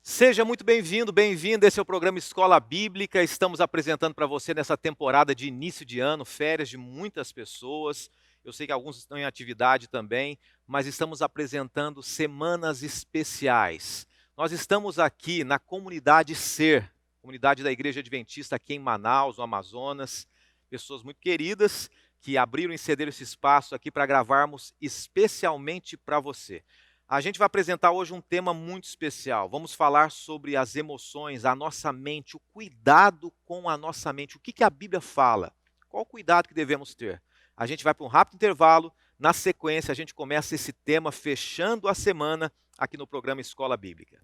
Seja muito bem-vindo, bem-vinda. Esse é o programa Escola Bíblica. Estamos apresentando para você nessa temporada de início de ano, férias de muitas pessoas. Eu sei que alguns estão em atividade também, mas estamos apresentando semanas especiais. Nós estamos aqui na comunidade Ser, comunidade da Igreja Adventista aqui em Manaus, no Amazonas. Pessoas muito queridas que abriram e cederam esse espaço aqui para gravarmos especialmente para você. A gente vai apresentar hoje um tema muito especial. Vamos falar sobre as emoções, a nossa mente, o cuidado com a nossa mente. O que a Bíblia fala? Qual o cuidado que devemos ter? A gente vai para um rápido intervalo. Na sequência, a gente começa esse tema fechando a semana aqui no programa Escola Bíblica.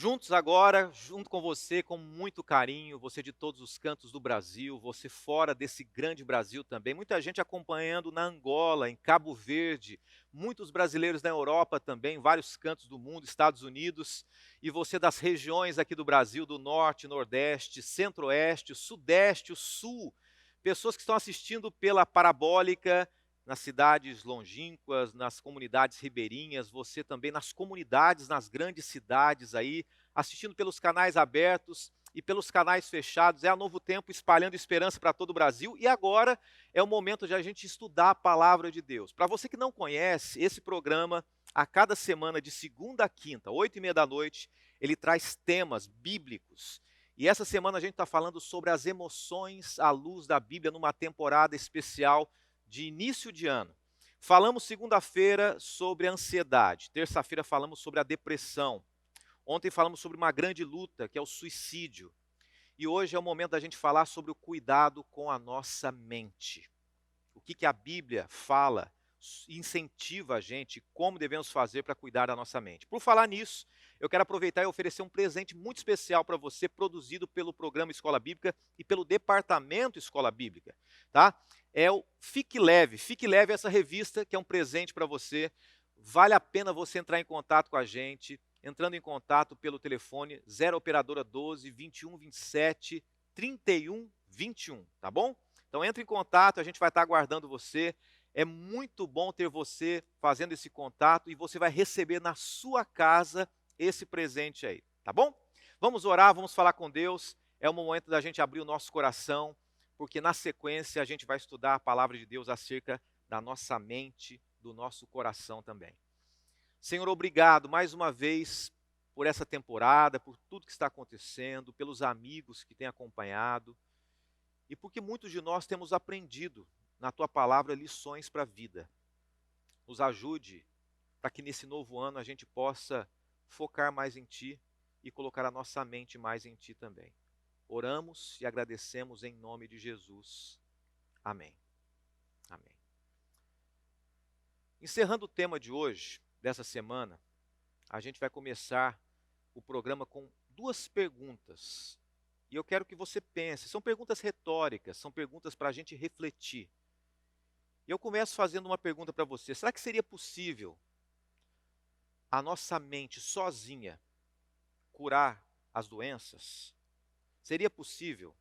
Juntos agora, junto com você, com muito carinho, você de todos os cantos do Brasil, você fora desse grande Brasil também, muita gente acompanhando na Angola, em Cabo Verde, muitos brasileiros na Europa também, em vários cantos do mundo, Estados Unidos, e você das regiões aqui do Brasil, do Norte, Nordeste, Centro-Oeste, o Sudeste, o Sul, pessoas que estão assistindo pela parabólica, nas cidades longínquas, nas comunidades ribeirinhas, você também nas comunidades, nas grandes cidades aí, assistindo pelos canais abertos e pelos canais fechados. É a Novo Tempo espalhando esperança para todo o Brasil. E agora é o momento de a gente estudar a palavra de Deus. Para você que não conhece, esse programa, a cada semana, de segunda a quinta, 8h30 da noite, ele traz temas bíblicos. E essa semana a gente está falando sobre as emoções à luz da Bíblia numa temporada especial de início de ano. Falamos segunda-feira sobre a ansiedade, terça-feira falamos sobre a depressão, ontem falamos sobre uma grande luta, que é o suicídio, e hoje é o momento da gente falar sobre o cuidado com a nossa mente. O que a Bíblia fala, incentiva a gente, como devemos fazer para cuidar da nossa mente. Por falar nisso, eu quero aproveitar e oferecer um presente muito especial para você, produzido pelo programa Escola Bíblica e pelo Departamento Escola Bíblica, tá? É o Fique Leve. Fique Leve é essa revista que é um presente para você. Vale a pena você entrar em contato com a gente, entrando em contato pelo telefone 0 operadora 12 21 27 31 21, tá bom? Então entre em contato, a gente vai estar aguardando você. É muito bom ter você fazendo esse contato e você vai receber na sua casa esse presente aí, tá bom? Vamos orar, vamos falar com Deus. É o momento da gente abrir o nosso coração, porque na sequência a gente vai estudar a palavra de Deus acerca da nossa mente, do nosso coração também. Senhor, obrigado mais uma vez por essa temporada, por tudo que está acontecendo, pelos amigos que têm acompanhado e porque muitos de nós temos aprendido na Tua palavra lições para a vida. Nos ajude para que nesse novo ano a gente possa focar mais em Ti e colocar a nossa mente mais em Ti também. Oramos e agradecemos em nome de Jesus. Amém. Amém. Encerrando o tema de hoje, dessa semana, a gente vai começar o programa com duas perguntas. E eu quero que você pense, são perguntas retóricas, são perguntas para a gente refletir. E eu começo fazendo uma pergunta para você: será que seria possível a nossa mente sozinha curar as doenças? Seria possível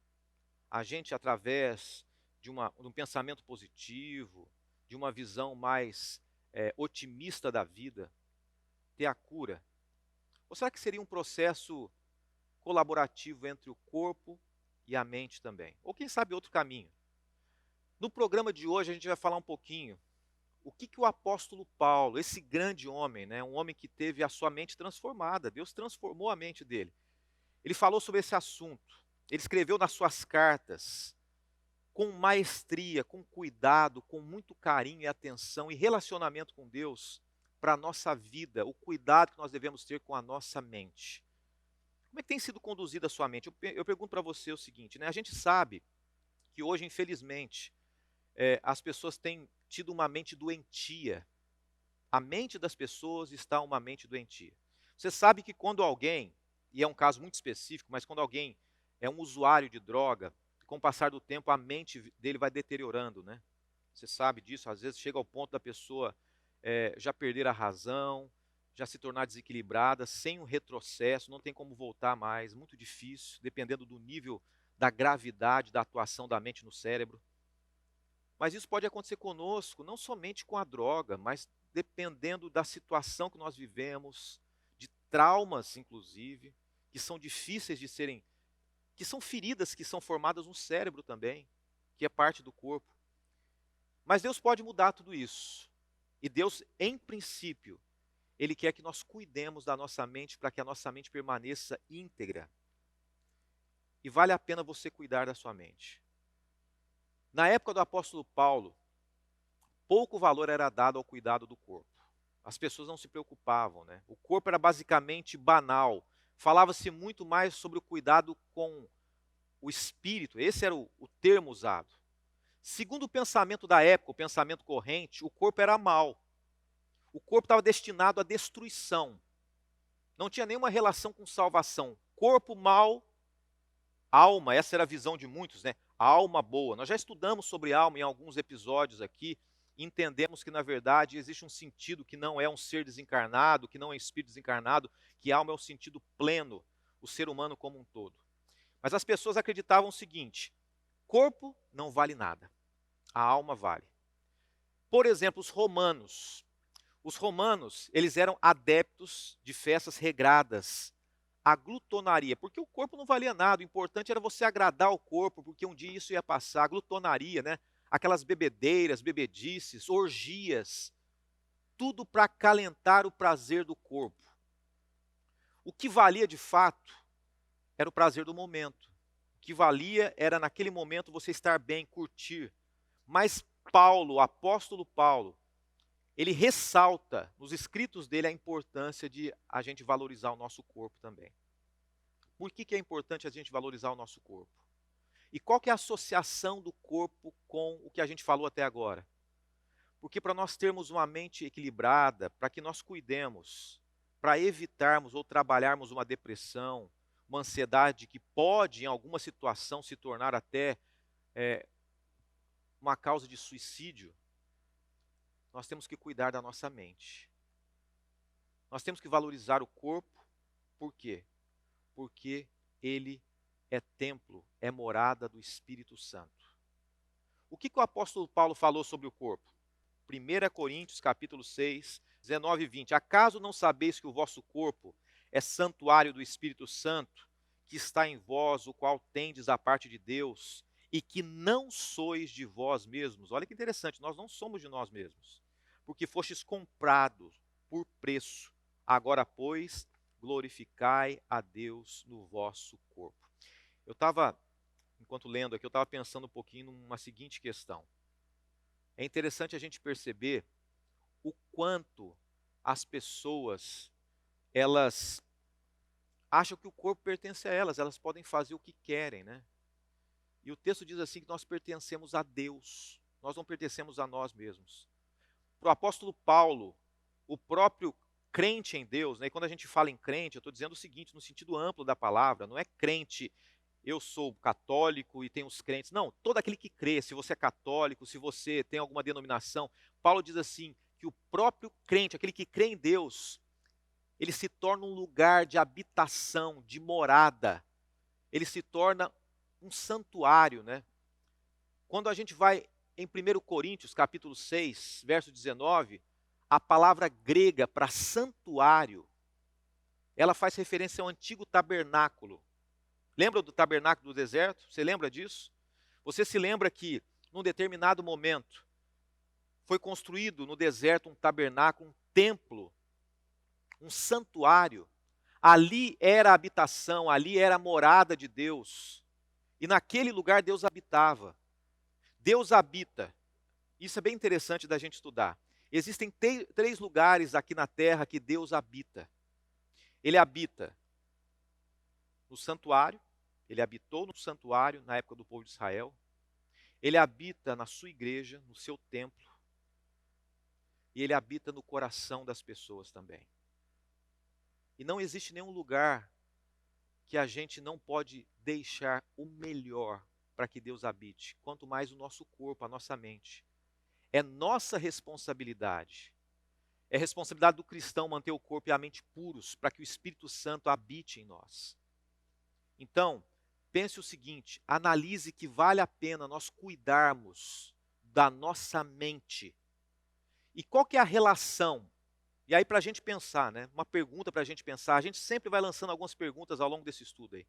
a gente, através de um pensamento positivo, de uma visão mais otimista da vida, ter a cura? Ou será que seria um processo colaborativo entre o corpo e a mente também? Ou quem sabe outro caminho? No programa de hoje a gente vai falar um pouquinho o que o apóstolo Paulo, esse grande homem, né, um homem que teve a sua mente transformada, Deus transformou a mente dele. Ele falou sobre esse assunto. Ele escreveu nas suas cartas com maestria, com cuidado, com muito carinho e atenção e relacionamento com Deus para a nossa vida, o cuidado que nós devemos ter com a nossa mente. Como é que tem sido conduzida a sua mente? Eu pergunto para você o seguinte, né? A gente sabe que hoje, infelizmente, as pessoas têm tido uma mente doentia. A mente das pessoas está uma mente doentia. Você sabe que quando alguém, e é um caso muito específico, mas quando alguém é um usuário de droga, com o passar do tempo a mente dele vai deteriorando, né? Você sabe disso, às vezes chega ao ponto da pessoa já perder a razão, já se tornar desequilibrada, sem um retrocesso, não tem como voltar mais, muito difícil, dependendo do nível da gravidade da atuação da mente no cérebro. Mas isso pode acontecer conosco, não somente com a droga, mas dependendo da situação que nós vivemos, de traumas, inclusive, que são difíceis de serem, que são feridas que são formadas no cérebro também, que é parte do corpo. Mas Deus pode mudar tudo isso. E Deus, em princípio, Ele quer que nós cuidemos da nossa mente para que a nossa mente permaneça íntegra. E vale a pena você cuidar da sua mente. Na época do apóstolo Paulo, pouco valor era dado ao cuidado do corpo. As pessoas não se preocupavam, né? O corpo era basicamente banal. Falava-se muito mais sobre o cuidado com o espírito. Esse era o termo usado. Segundo o pensamento da época, o pensamento corrente, o corpo era mal. O corpo estava destinado à destruição. Não tinha nenhuma relação com salvação. Corpo mal, alma, essa era a visão de muitos, né? A alma boa. Nós já estudamos sobre alma em alguns episódios aqui, e entendemos que, na verdade, existe um sentido que não é um ser desencarnado, que não é espírito desencarnado, que alma é o sentido pleno, o ser humano como um todo. Mas as pessoas acreditavam o seguinte: corpo não vale nada, a alma vale. Por exemplo, os romanos. Os romanos, eles eram adeptos de festas regradas, a glutonaria, porque o corpo não valia nada, o importante era você agradar o corpo, porque um dia isso ia passar, a glutonaria, né? Aquelas bebedeiras, bebedices, orgias, tudo para acalentar o prazer do corpo. O que valia de fato era o prazer do momento. O que valia era naquele momento você estar bem, curtir. Mas Paulo, o apóstolo Paulo, ele ressalta nos escritos dele a importância de a gente valorizar o nosso corpo também. Por que é importante a gente valorizar o nosso corpo? E qual que é a associação do corpo com o que a gente falou até agora? Porque para nós termos uma mente equilibrada, para que nós cuidemos, para evitarmos ou trabalharmos uma depressão, uma ansiedade que pode, em alguma situação, se tornar até uma causa de suicídio, nós temos que cuidar da nossa mente. Nós temos que valorizar o corpo, por quê? Porque ele é templo, é morada do Espírito Santo. O que o apóstolo Paulo falou sobre o corpo? 1 Coríntios capítulo 6, 19 e 20. Acaso não sabeis que o vosso corpo é santuário do Espírito Santo, que está em vós, o qual tendes da parte de Deus, e que não sois de vós mesmos? Olha que interessante, nós não somos de nós mesmos, porque fostes comprados por preço. Agora, pois, glorificai a Deus no vosso corpo. Eu estava, enquanto lendo aqui, eu estava pensando um pouquinho numa seguinte questão. É interessante a gente perceber o quanto as pessoas, elas acham que o corpo pertence a elas, elas podem fazer o que querem, né? E o texto diz assim que nós pertencemos a Deus, nós não pertencemos a nós mesmos. Para o apóstolo Paulo, o próprio crente em Deus, né? E quando a gente fala em crente, eu estou dizendo o seguinte, no sentido amplo da palavra, não é crente, eu sou católico e tem os crentes. Não, todo aquele que crê, se você é católico, se você tem alguma denominação, Paulo diz assim, que o próprio crente, aquele que crê em Deus, ele se torna um lugar de habitação, de morada. Ele se torna um santuário, né? Quando a gente vai em 1 Coríntios, capítulo 6, verso 19, a palavra grega para santuário, ela faz referência ao antigo tabernáculo. Lembra do tabernáculo do deserto? Você lembra disso? Você se lembra que, num determinado momento, foi construído no deserto um tabernáculo, um templo, um santuário. Ali era a habitação, ali era a morada de Deus. E naquele lugar Deus habitava. Deus habita. Isso é bem interessante da gente estudar. Existem três lugares aqui na terra que Deus habita. Ele habita no santuário, ele habitou no santuário na época do povo de Israel. Ele habita na sua igreja, no seu templo. e Ele habita no coração das pessoas também. E não existe nenhum lugar que a gente não pode deixar o melhor para que Deus habite, quanto mais o nosso corpo, a nossa mente. É nossa responsabilidade. É responsabilidade do cristão manter o corpo e a mente puros para que o Espírito Santo habite em nós. Então, pense o seguinte, analise que vale a pena nós cuidarmos da nossa mente. E qual que é a relação? E aí para a gente pensar, né? Uma pergunta para a gente pensar. A gente sempre vai lançando algumas perguntas ao longo desse estudo aí.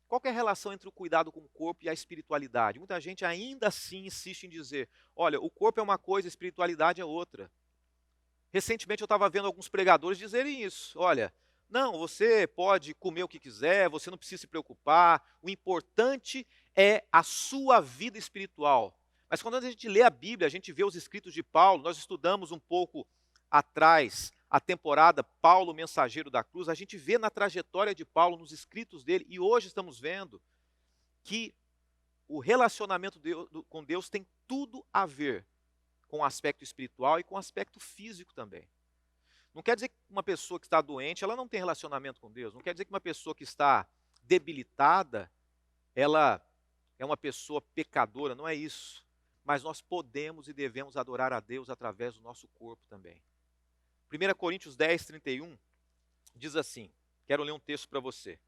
Qual que é a relação entre o cuidado com o corpo e a espiritualidade? Muita gente ainda assim insiste em dizer, olha, o corpo é uma coisa, a espiritualidade é outra. Recentemente eu estava vendo alguns pregadores dizerem isso. Olha, não, você pode comer o que quiser, você não precisa se preocupar. O importante é a sua vida espiritual. Mas quando a gente lê a Bíblia, a gente vê os escritos de Paulo, nós estudamos um pouco atrás a temporada Paulo, mensageiro da cruz, a gente vê na trajetória de Paulo, nos escritos dele, e hoje estamos vendo que o relacionamento com Deus tem tudo a ver com o aspecto espiritual e com o aspecto físico também. Não quer dizer que uma pessoa que está doente, ela não tem relacionamento com Deus. Não quer dizer que uma pessoa que está debilitada, ela é uma pessoa pecadora. Não é isso. Mas nós podemos e devemos adorar a Deus através do nosso corpo também. 1 Coríntios 10, 31 diz assim, quero ler um texto para você.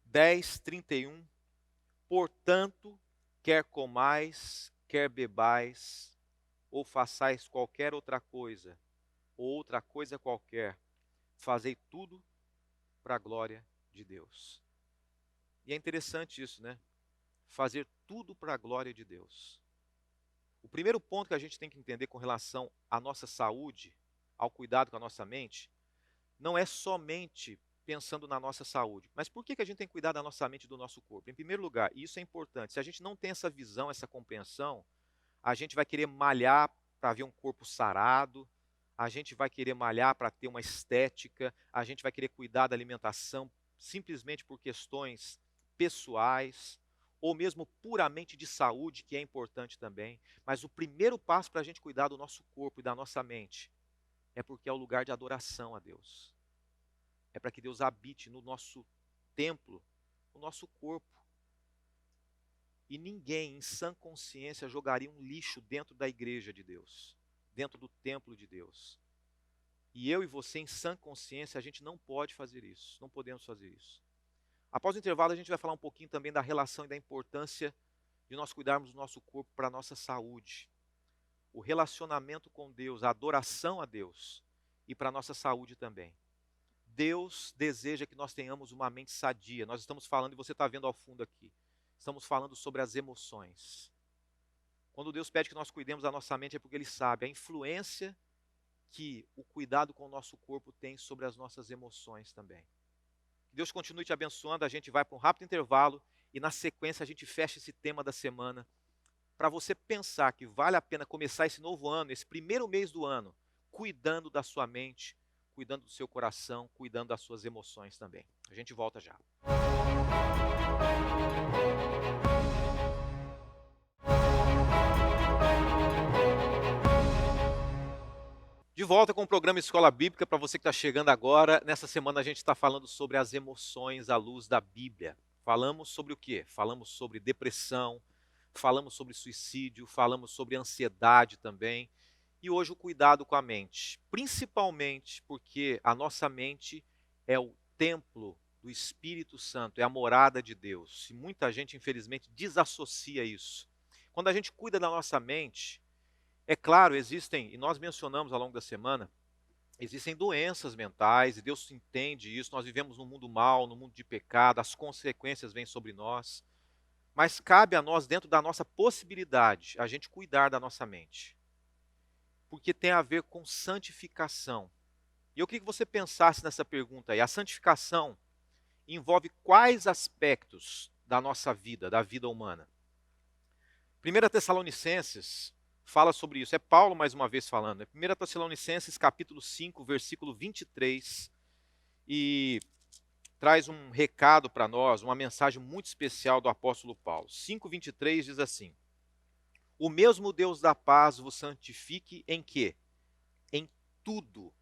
10, 31, portanto, quer comais, quer bebais, ou façais qualquer outra coisa, ou outra coisa qualquer, fazei tudo para a glória de Deus. E é interessante isso, né? Fazer tudo para a glória de Deus. O primeiro ponto que a gente tem que entender com relação à nossa saúde, ao cuidado com a nossa mente, não é somente pensando na nossa saúde. Mas por que a gente tem que cuidar da nossa mente e do nosso corpo? Em primeiro lugar, e isso é importante, se a gente não tem essa visão, essa compreensão, a gente vai querer malhar para ver um corpo sarado, a gente vai querer malhar para ter uma estética, a gente vai querer cuidar da alimentação simplesmente por questões pessoais, ou mesmo puramente de saúde, que é importante também. Mas o primeiro passo para a gente cuidar do nosso corpo e da nossa mente é porque é o lugar de adoração a Deus. É para que Deus habite no nosso templo, no nosso corpo. E ninguém em sã consciência jogaria um lixo dentro da igreja de Deus, dentro do templo de Deus. E eu e você, em sã consciência, a gente não pode fazer isso, não podemos fazer isso. Após o intervalo, a gente vai falar um pouquinho também da relação e da importância de nós cuidarmos do nosso corpo para a nossa saúde. O relacionamento com Deus, a adoração a Deus e para a nossa saúde também. Deus deseja que nós tenhamos uma mente sadia. Nós estamos falando, e você está vendo ao fundo aqui, estamos falando sobre as emoções. Quando Deus pede que nós cuidemos da nossa mente é porque Ele sabe a influência que o cuidado com o nosso corpo tem sobre as nossas emoções também. Que Deus continue te abençoando, a gente vai para um rápido intervalo e na sequência a gente fecha esse tema da semana para você pensar que vale a pena começar esse novo ano, esse primeiro mês do ano, cuidando da sua mente, cuidando do seu coração, cuidando das suas emoções também. A gente volta já. De volta com o programa Escola Bíblica, para você que está chegando agora. Nessa semana a gente está falando sobre as emoções à luz da Bíblia. Falamos sobre o quê? Falamos sobre depressão, falamos sobre suicídio, falamos sobre ansiedade também. E hoje o cuidado com a mente, principalmente porque a nossa mente é o templo do Espírito Santo, é a morada de Deus. E muita gente, infelizmente, desassocia isso. Quando a gente cuida da nossa mente, é claro, existem, e nós mencionamos ao longo da semana, existem doenças mentais, e Deus entende isso, nós vivemos num mundo mau, num mundo de pecado, as consequências vêm sobre nós, mas cabe a nós, dentro da nossa possibilidade, a gente cuidar da nossa mente, porque tem a ver com santificação. E eu queria que você pensasse nessa pergunta aí, a santificação envolve quais aspectos da nossa vida, da vida humana? 1 Tessalonicenses fala sobre isso, é Paulo mais uma vez falando, é 1 Tessalonicenses capítulo 5, versículo 23, e traz um recado para nós, uma mensagem muito especial do apóstolo Paulo. 5:23 diz assim: o mesmo Deus da paz vos santifique em quê? Em tudo,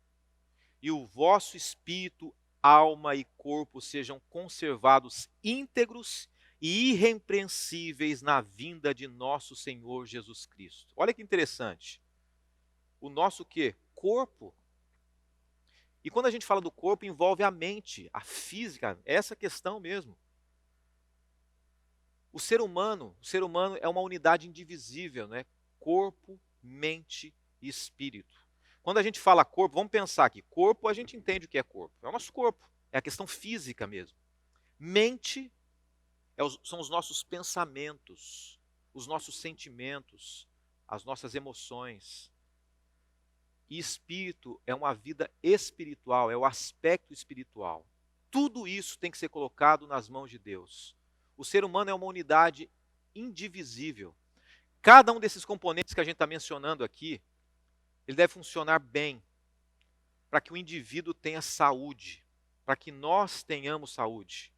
e o vosso espírito, alma e corpo sejam conservados íntegros e irrepreensíveis na vinda de nosso Senhor Jesus Cristo. Olha que interessante. O nosso quê? Corpo. E quando a gente fala do corpo, envolve a mente, a física, essa questão mesmo. O ser humano é uma unidade indivisível, né? Corpo, mente e espírito. Quando a gente fala corpo, vamos pensar aqui. Corpo, a gente entende o que é corpo. É o nosso corpo. É a questão física mesmo. Mente são os nossos pensamentos, os nossos sentimentos, as nossas emoções. E espírito é uma vida espiritual, é o aspecto espiritual. Tudo isso tem que ser colocado nas mãos de Deus. O ser humano é uma unidade indivisível. Cada um desses componentes que a gente está mencionando aqui, ele deve funcionar bem para que o indivíduo tenha saúde, para que nós tenhamos saúde.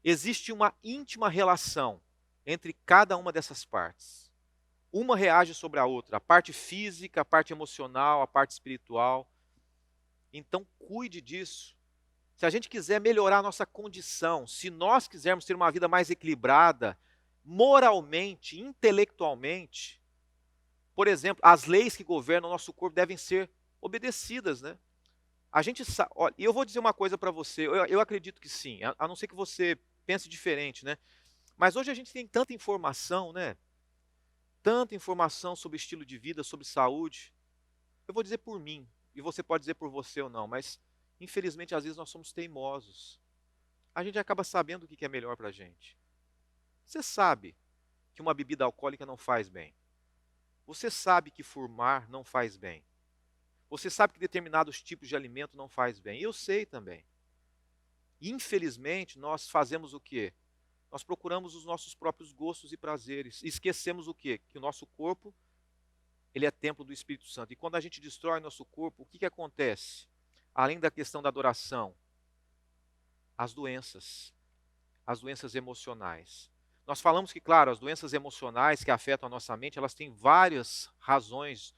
Existe uma íntima relação entre cada uma dessas partes. Uma reage sobre a outra, a parte física, a parte emocional, a parte espiritual. Então, cuide disso. Se a gente quiser melhorar a nossa condição, se nós quisermos ter uma vida mais equilibrada, moralmente, intelectualmente, por exemplo, as leis que governam o nosso corpo devem ser obedecidas, né? A gente sabe, e eu vou dizer uma coisa para você, eu acredito que sim, a não ser que você pense diferente, né? Mas hoje a gente tem tanta informação, né? Tanta informação sobre estilo de vida, sobre saúde. Eu vou dizer por mim, e você pode dizer por você ou não, mas infelizmente às vezes nós somos teimosos. A gente acaba sabendo o que é melhor para a gente. Você sabe que uma bebida alcoólica não faz bem. Você sabe que fumar não faz bem. Você sabe que determinados tipos de alimento não faz bem. Eu sei também. Infelizmente, nós fazemos o quê? Nós procuramos os nossos próprios gostos e prazeres. E esquecemos o quê? Que o nosso corpo, ele é templo do Espírito Santo. E quando a gente destrói nosso corpo, o que acontece? Além da questão da adoração, as doenças emocionais. Nós falamos que, claro, as doenças emocionais que afetam a nossa mente, elas têm várias razões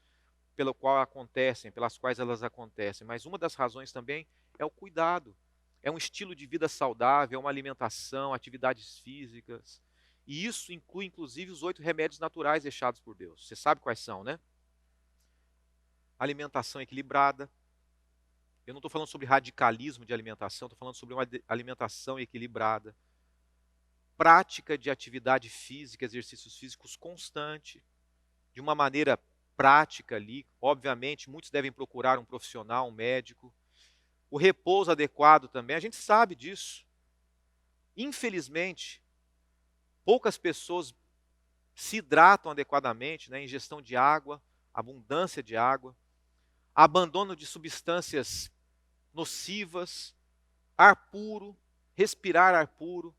pelas quais elas acontecem, mas uma das razões também é o cuidado, é um estilo de vida saudável, é uma alimentação, atividades físicas, e isso inclui inclusive os 8 remédios naturais deixados por Deus. Você sabe quais são, né? Alimentação equilibrada. Eu não estou falando sobre radicalismo de alimentação, estou falando sobre uma alimentação equilibrada. Prática de atividade física, exercícios físicos constante, de uma maneira prática ali. Obviamente, muitos devem procurar um profissional, um médico. O repouso adequado também, a gente sabe disso. Infelizmente, poucas pessoas se hidratam adequadamente, né? Ingestão de água, abundância de água, abandono de substâncias nocivas, ar puro, respirar ar puro,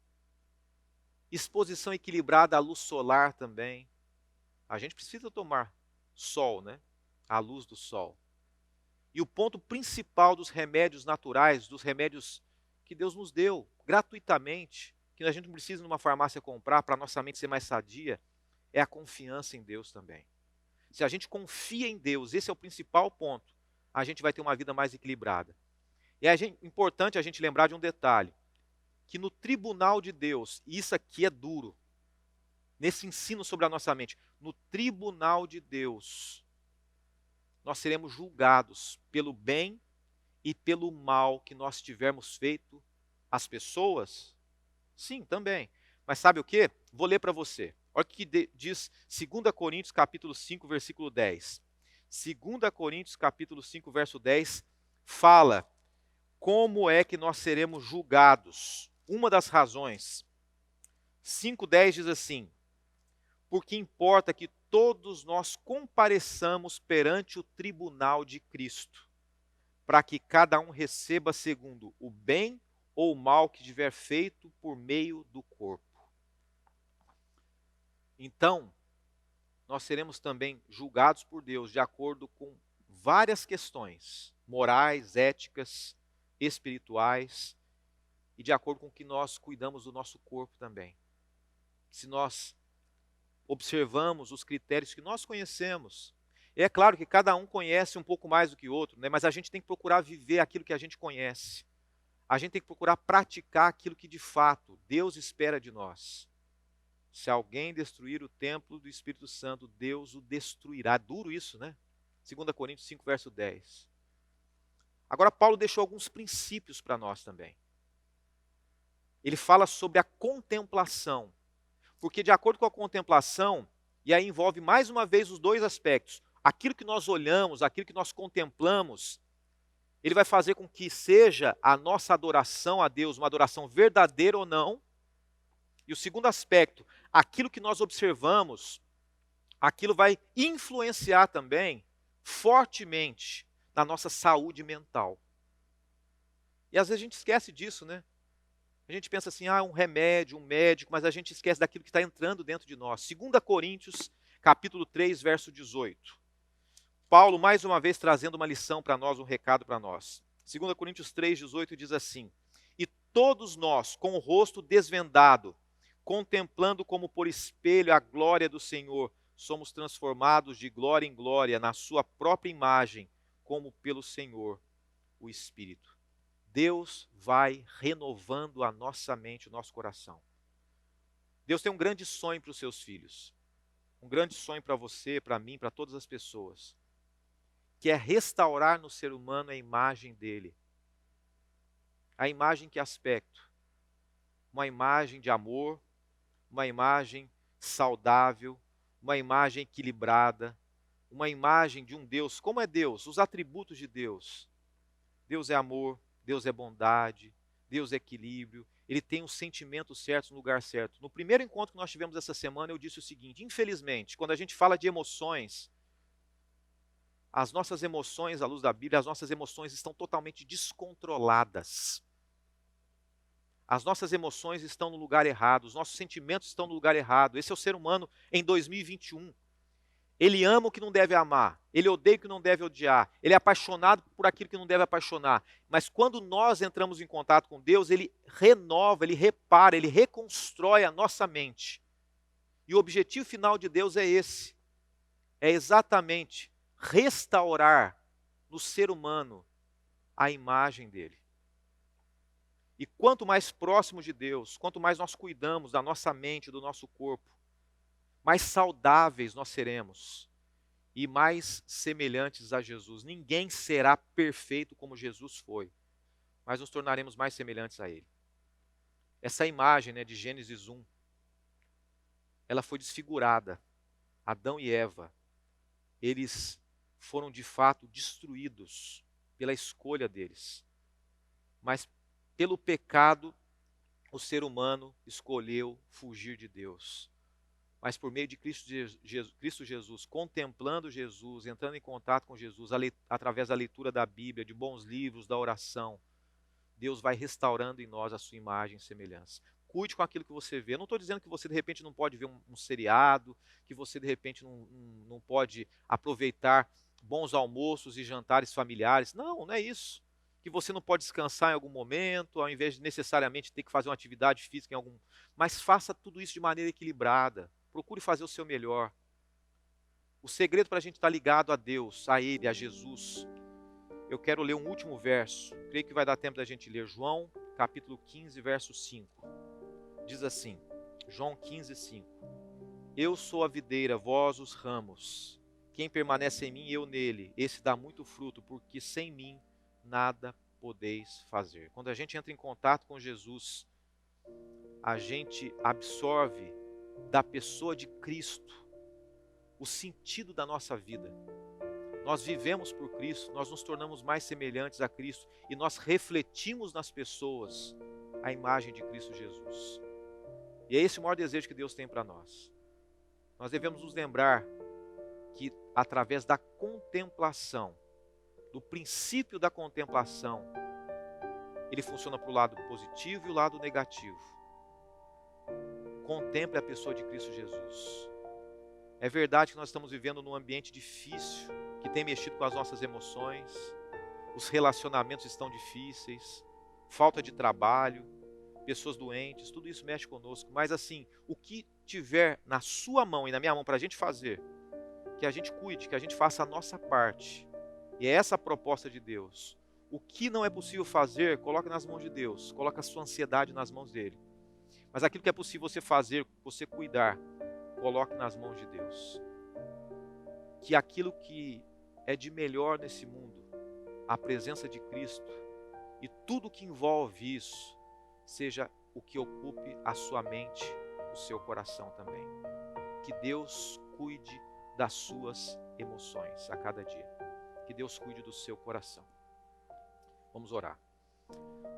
exposição equilibrada à luz solar também. A gente precisa tomar sol, né? A luz do sol. E o ponto principal dos remédios naturais, dos remédios que Deus nos deu gratuitamente, que a gente não precisa numa farmácia comprar para a nossa mente ser mais sadia, é a confiança em Deus também. Se a gente confia em Deus, esse é o principal ponto, a gente vai ter uma vida mais equilibrada. E é importante a gente lembrar de um detalhe, que no tribunal de Deus, e isso aqui é duro, nesse ensino sobre a nossa mente, no tribunal de Deus, nós seremos julgados pelo bem e pelo mal que nós tivermos feito às pessoas? Sim, também. Mas sabe o que? Vou ler para você. Olha o que diz 2 Coríntios capítulo 5, versículo 10. 2 Coríntios capítulo 5, verso 10, fala como é que nós seremos julgados. Uma das razões. 5:10 diz assim: porque importa que todos nós compareçamos perante o tribunal de Cristo, para que cada um receba segundo o bem ou o mal que tiver feito por meio do corpo. Então, nós seremos também julgados por Deus de acordo com várias questões morais, éticas, espirituais e de acordo com que nós cuidamos do nosso corpo também. Se nós observamos os critérios que nós conhecemos É claro que cada um conhece um pouco mais do que o outro, né? Mas a gente tem que procurar viver aquilo que a gente conhece. A gente tem que procurar praticar aquilo que de fato Deus espera de nós. Se alguém destruir o templo do Espírito Santo, Deus o destruirá. Duro isso, né? 2 Coríntios 5, verso 10. Agora, Paulo deixou alguns princípios para nós também. Ele fala sobre a contemplação. Porque de acordo com a contemplação, e aí envolve mais uma vez os dois aspectos, aquilo que nós olhamos, aquilo que nós contemplamos, ele vai fazer com que seja a nossa adoração a Deus uma adoração verdadeira ou não. E o segundo aspecto, aquilo que nós observamos, aquilo vai influenciar também fortemente na nossa saúde mental. E às vezes a gente esquece disso, né? A gente pensa assim, um remédio, um médico, mas a gente esquece daquilo que está entrando dentro de nós. 2 Coríntios, capítulo 3, verso 18. Paulo, mais uma vez, trazendo uma lição para nós, um recado para nós. 2 Coríntios 3, 18 diz assim: E todos nós, com o rosto desvendado, contemplando como por espelho a glória do Senhor, somos transformados de glória em glória na sua própria imagem, como pelo Senhor, o Espírito. Deus vai renovando a nossa mente, o nosso coração. Deus tem um grande sonho para os seus filhos. Um grande sonho para você, para mim, para todas as pessoas. Que é restaurar no ser humano a imagem dele. A imagem que aspecto? Uma imagem de amor, uma imagem saudável, uma imagem equilibrada, uma imagem de um Deus. Como é Deus? Os atributos de Deus. Deus é amor, Deus é bondade, Deus é equilíbrio, Ele tem os sentimentos certos no lugar certo. No primeiro encontro que nós tivemos essa semana, eu disse o seguinte: infelizmente, quando a gente fala de emoções, as nossas emoções, à luz da Bíblia, as nossas emoções estão totalmente descontroladas. As nossas emoções estão no lugar errado, os nossos sentimentos estão no lugar errado. Esse é o ser humano em 2021. Ele ama o que não deve amar, ele odeia o que não deve odiar, ele é apaixonado por aquilo que não deve apaixonar. Mas quando nós entramos em contato com Deus, Ele renova, Ele repara, Ele reconstrói a nossa mente. E o objetivo final de Deus é esse, é exatamente restaurar no ser humano a imagem dele. E quanto mais próximos de Deus, quanto mais nós cuidamos da nossa mente, do nosso corpo, mais saudáveis nós seremos e mais semelhantes a Jesus. Ninguém será perfeito como Jesus foi, mas nos tornaremos mais semelhantes a Ele. Essa imagem, né, de Gênesis 1, ela foi desfigurada. Adão e Eva, eles foram de fato destruídos pela escolha deles. Mas pelo pecado, o ser humano escolheu fugir de Deus. Mas por meio de Cristo Jesus, contemplando Jesus, entrando em contato com Jesus, através da leitura da Bíblia, de bons livros, da oração, Deus vai restaurando em nós a sua imagem e semelhança. Cuide com aquilo que você vê. Eu não estou dizendo que você de repente não pode ver um seriado, que você de repente não pode aproveitar bons almoços e jantares familiares. Não, não é isso. Que você não pode descansar em algum momento, ao invés de necessariamente ter que fazer uma atividade física em algum... Mas faça tudo isso de maneira equilibrada. Procure fazer o seu melhor. O segredo para a gente estar ligado a Deus, a Ele, a Jesus. Eu quero ler um último verso. Creio que vai dar tempo da gente ler. João, capítulo 15, verso 5. Diz assim, João 15, 5. Eu sou a videira, vós os ramos. Quem permanece em mim, eu nele. Esse dá muito fruto, porque sem mim nada podeis fazer. Quando a gente entra em contato com Jesus, a gente absorve da pessoa de Cristo o sentido da nossa vida. Nós vivemos por Cristo, nós nos tornamos mais semelhantes a Cristo e nós refletimos nas pessoas a imagem de Cristo Jesus. E é esse o maior desejo que Deus tem para nós. Nós devemos nos lembrar que através da contemplação, do princípio da contemplação, ele funciona para o lado positivo e o lado negativo. Contemple a pessoa de Cristo Jesus. É verdade que nós estamos vivendo num ambiente difícil, que tem mexido com as nossas emoções, os relacionamentos estão difíceis, falta de trabalho, pessoas doentes, tudo isso mexe conosco. Mas assim, o que tiver na sua mão e na minha mão para a gente fazer, que a gente cuide, que a gente faça a nossa parte. E é essa a proposta de Deus. O que não é possível fazer, coloque nas mãos de Deus. Coloque a sua ansiedade nas mãos dele. Mas aquilo que é possível você fazer, você cuidar, coloque nas mãos de Deus. Que aquilo que é de melhor nesse mundo, a presença de Cristo e tudo que envolve isso, seja o que ocupe a sua mente, o seu coração também. Que Deus cuide das suas emoções a cada dia. Que Deus cuide do seu coração. Vamos orar.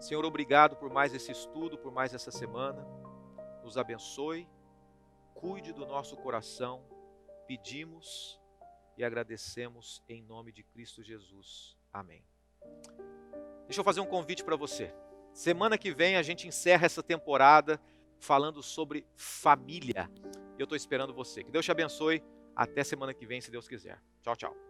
Senhor, obrigado por mais esse estudo, por mais essa semana. Nos abençoe, cuide do nosso coração. Pedimos e agradecemos em nome de Cristo Jesus. Amém. Deixa eu fazer um convite para você. Semana que vem a gente encerra essa temporada falando sobre família. Eu estou esperando você. Que Deus te abençoe. Até semana que vem, se Deus quiser. Tchau, tchau.